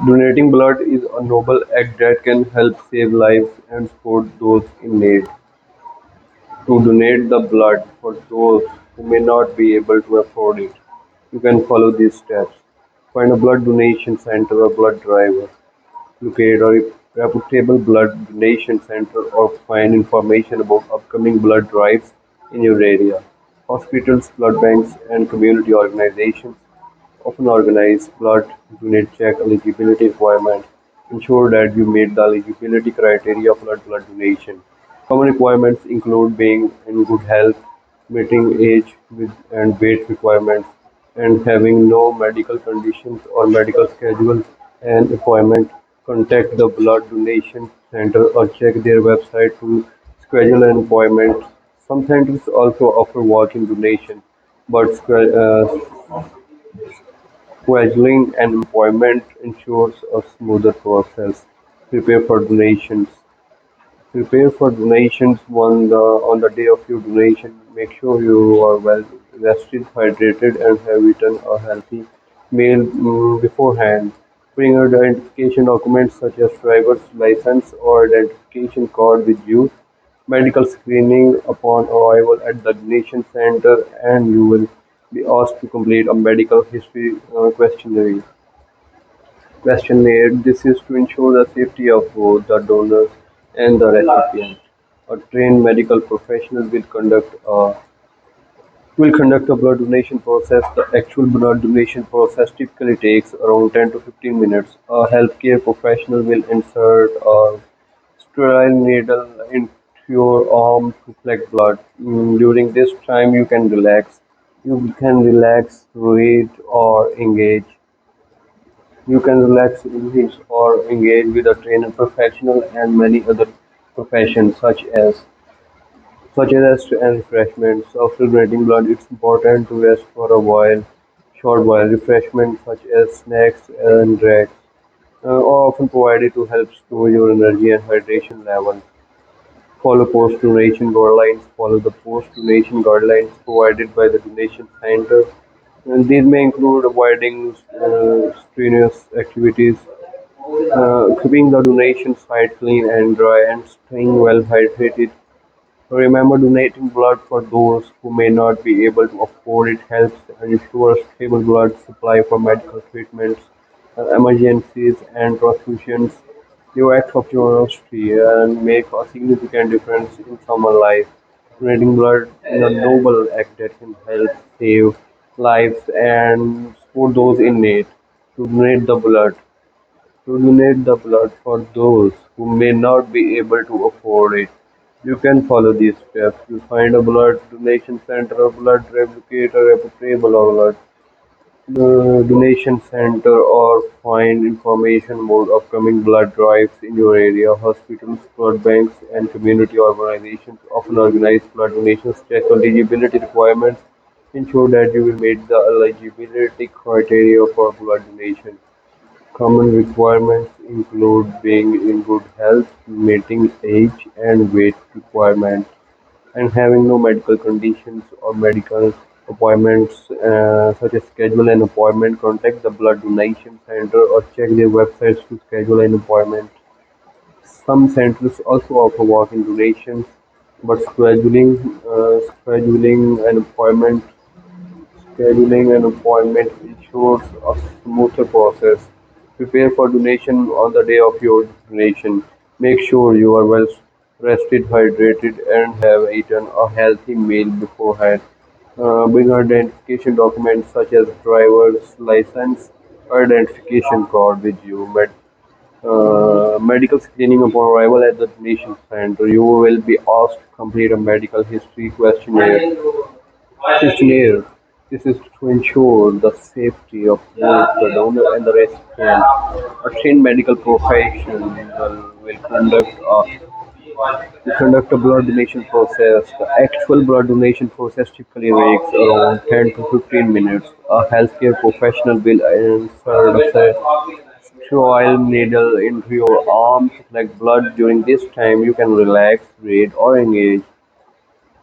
Donating blood is a noble act that can help save lives and support those in need. To donate the blood for those who may not be able to afford it, you can follow these steps. Find a blood donation center or blood drive. Locate a reputable blood donation center or find information about upcoming blood drives in your area. Hospitals, blood banks, and community organizations often organize blood unit check eligibility requirements. Ensure that you meet the eligibility criteria for blood donation. Common requirements include being in good health, meeting age with and weight requirements, and having no medical conditions or medical schedule an appointment. Contact the blood donation center or check their website to schedule an appointment. Some centers also offer walk-in donation, but scheduling an appointment ensures a smoother process. Prepare for donations. Prepare for donations on the day of your donation. Make sure you are well rested, hydrated, and have eaten a healthy meal beforehand. Bring identification documents such as driver's license or identification card with you. Medical screening upon arrival at the donation center, and you will be asked to complete a medical history questionnaire. This is to ensure the safety of both the donor and the recipient. A trained medical professional will conduct a blood donation process. The actual blood donation process typically takes around 10 to 15 minutes. A healthcare professional will insert a sterile needle into your arm to collect blood. During this time, you can relax. You can relax, read, or engage. You can relax, engage, or engage with a trainer professional and many other professions such as rest and refreshments. After donating blood, it's important to rest for a short while. Refreshments such as snacks and drinks are often provided to help store your energy and hydration levels. Follow post-donation guidelines. Follow the post-donation guidelines provided by the donation center. And these may include avoiding strenuous activities, keeping the donation site clean and dry, and staying well hydrated. Remember, donating blood for those who may not be able to afford it helps ensure a stable blood supply for medical treatments, emergencies, and transfusions. Your acts of generosity and make a significant difference in someone's life. Donating blood is a noble act that can help save lives and support those in need. To donate the blood, to donate the blood for those who may not be able to afford it. You can follow these steps. You find a blood donation center or blood replicate a reputable or blood donation center or find information about upcoming blood drives in your area. Hospitals, blood banks, and community organizations often organize blood donations, check eligibility requirements, ensure that you will meet the eligibility criteria for blood donation. Common requirements include being in good health, meeting age and weight requirements, and having no medical conditions or medical appointments, such as schedule an appointment, contact the blood donation center, or check their websites to schedule an appointment. Some centers also offer walk-in donations, but scheduling an appointment ensures a smoother process. Prepare for donation on the day of your donation. Make sure you are well rested, hydrated, and have eaten a healthy meal beforehand. Bring identification documents such as driver's license or identification card with you. Medical screening upon arrival at the donation center. You will be asked to complete a medical history questionnaire. This is to ensure the safety of both the donor and the recipient. A trained medical professional will conduct a blood donation process. The actual blood donation process typically takes around 10 to 15 minutes. A healthcare professional will insert a sterile needle into your arm to collect blood. During this time, you can relax, read, or engage.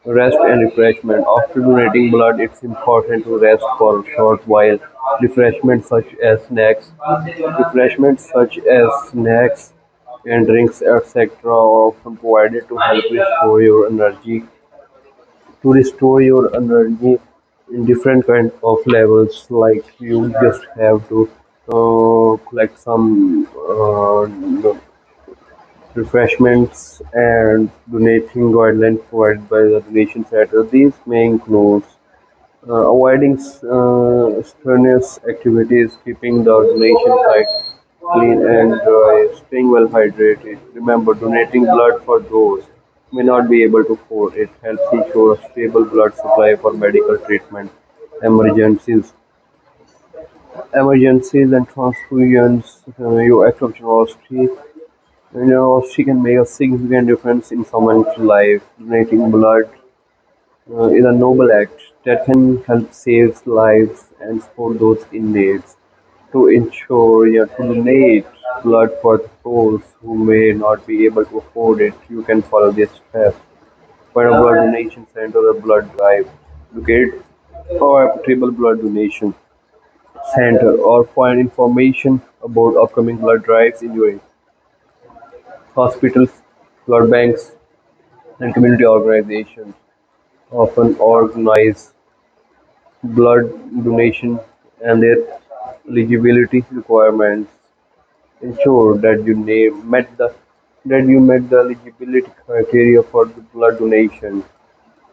Rest and refreshment. After donating blood, it's important to rest for a short while. Refreshments such as snacks, refreshments such as snacks and drinks, etc., are often provided to help restore your energy in different kind of levels. Like you just have to collect some refreshments and donating guidelines provided by the donation center. These may include avoiding strenuous activities, keeping the donation site clean and dry, staying well hydrated. Remember, donating blood for those who may not be able to afford it helps ensure a stable blood supply for medical treatment, emergencies, and transfusions. Your act of generosity can make a significant difference in someone's life. Donating blood is a noble act that can help save lives and support those in need. To ensure you to donate blood for those who may not be able to afford it, you can follow this steps. Find a blood donation center or blood drive. Locate a reputable blood donation center or find information about upcoming blood drives in your area. Hospitals, blood banks, and community organizations often organize blood donation and their eligibility requirements ensure that you met the eligibility criteria for the blood donation.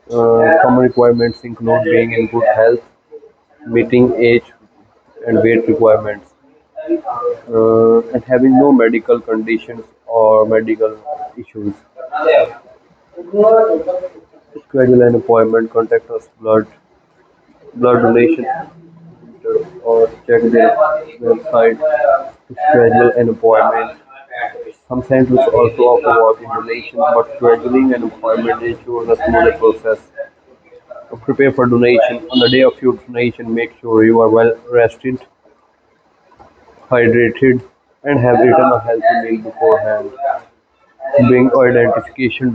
Common requirements include being in good health, meeting age and weight requirements, and having no medical conditions or medical issues. Schedule an appointment, contact us blood donation or check their website to schedule an appointment. Some centers also offer walk-in donations, but scheduling an appointment ensures a smoother process. Prepare for donation. On the day of your donation, make sure you are well rested, hydrated, and have eaten a healthy meal beforehand. Bring identification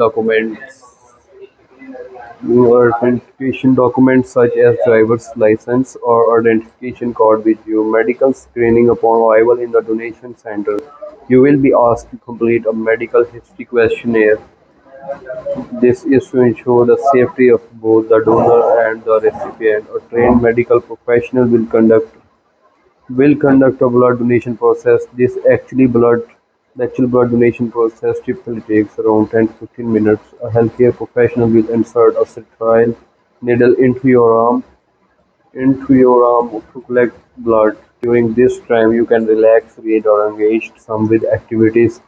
documents such as driver's license or identification card with you. Medical screening upon arrival in the donation center. You will be asked to complete a medical history questionnaire. This is to ensure the safety of both the donor and the recipient. A trained medical professional will conduct a blood donation process. The actual blood donation process typically takes around 10 to 15 minutes. A healthcare professional will insert a sterile needle into your arm to collect blood. During this time, you can relax, read, or engage some with activities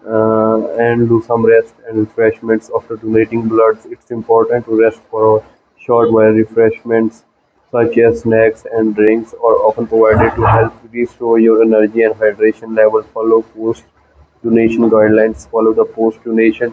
and do some rest and refreshments. After donating blood, it's important to rest for a short while. Refreshments such as snacks and drinks are often provided to help restore your energy and hydration level. Follow the post donation